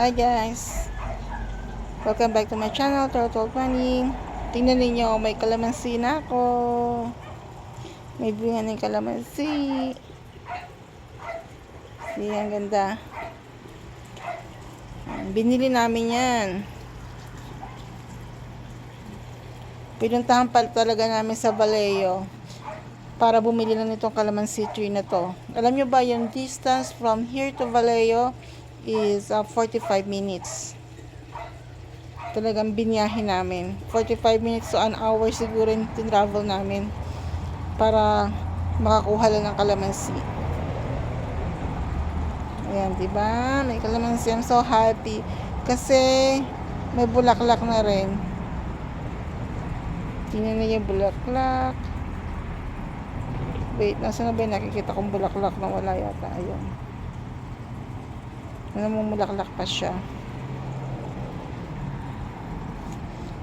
Hi guys! Welcome back to my channel, Turtle Planning. Tingnan ninyo, may kalamansi na ako. May bunga ng kalamansi. See, ang ganda. Binili namin yan. Pinuntahan pa talaga namin sa Vallejo para bumili na nitong kalamansi tree na to. Alam nyo ba, yung distance from here to Vallejo is 45 minutes. Talagang biniyahe namin. 45 minutes to an hour siguro yung travel namin para makakuha lang ng kalamansi. Ayan, diba? May kalamansi. I'm so happy. Kasi may bulaklak na rin. Tingnan niyo yung bulaklak. Wait, nasa na ba yung nakikita kong bulaklak na wala yata? Ayun. Alam mo, bulaklak pa siya.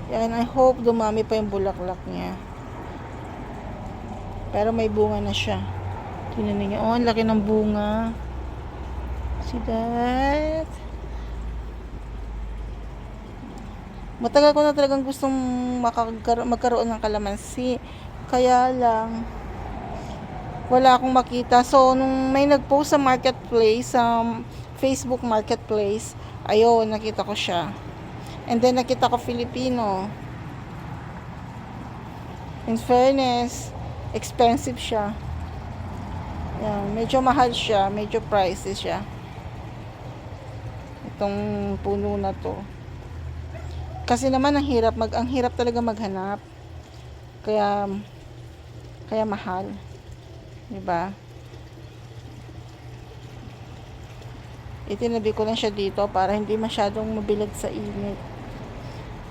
Yan, I hope dumami pa yung bulaklak niya. Pero may bunga na siya. Tingnan niyo. Oh, ang laki ng bunga. See that? Matagal ko na talagang gustong magkaroon ng kalamansi. Kaya lang, wala akong makita. So, nung may nag-post sa marketplace, sa Facebook marketplace, ayun, nakita ko siya. And then, nakita ko Filipino. In fairness, expensive siya. Yan, medyo mahal siya, medyo pricey siya. Itong puno na to. Kasi naman ang hirap talaga maghanap. Kaya mahal. 'Di ba? Itinabi ko lang siya dito para hindi masyadong mabilag sa init.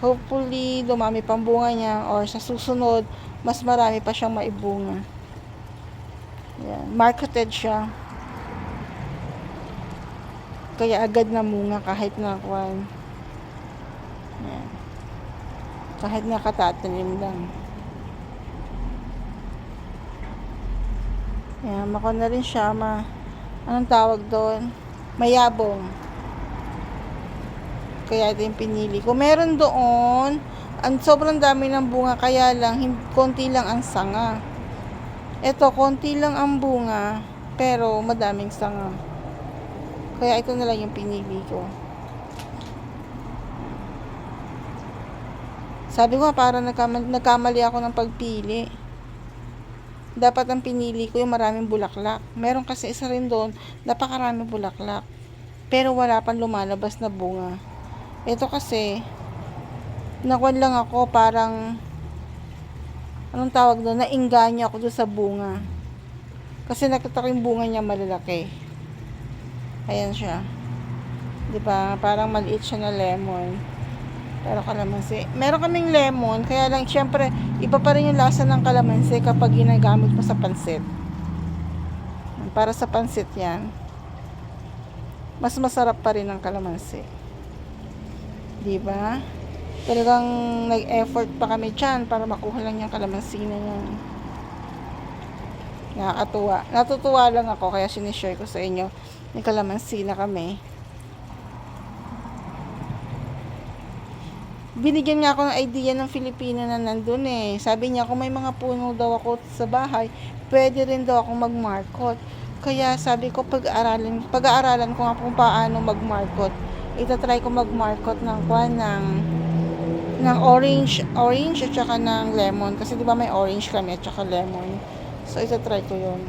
Hopefully, dumami pang bunga niya or sa susunod, mas marami pa siyang maibunga. Yan. Marketed siya. Kaya agad na munga kahit na kwan. Yan. Kahit na katatanim lang. Yan. Mako na rin siya. Anong tawag doon? Mayabong. Kaya ito yung pinili ko. Meron doon, sobrang dami ng bunga, kaya lang, konti lang ang sanga. Ito, konti lang ang bunga, pero madaming sanga. Kaya ito na lang yung pinili ko. Sabi ko, parang nagkamali ako ng pagpili. Dapat ang pinili ko yung maraming bulaklak. Meron kasi isa rin doon, napakaraming bulaklak. Pero wala pang lumalabas na bunga. Ito kasi, nakuan lang ako, parang, anong tawag doon, naingganya ako doon sa bunga. Kasi nakita ko yung bunga niya malalaki. Ayan siya. Diba? Parang maliit siya na lemon. Pero kalamansi. Meron kaming lemon, kaya lang, syempre, iba pa rin yung lasa ng kalamansi kapag ginagamit mo sa pansit. Para sa pansit yan. Mas masarap pa rin ang kalamansi. Diba? Talagang nag-effort pa kami dyan para makuha lang yung kalamansi na yan. Nakakatuwa. Natutuwa lang ako kaya sinishare ko sa inyo. May kalamansi na kami. Binigyan nga ako ng idea ng Filipino na nandun eh. Sabi niya kung may mga puno daw ako sa bahay, pwede rin daw akong mag-market. Kaya sabi ko pag-aaralan ko nga kung paano mag-market. Itatry ko mag-market ng orange at saka ng lemon kasi 'di ba may orange kami at saka lemon. So itatry ko 'yon.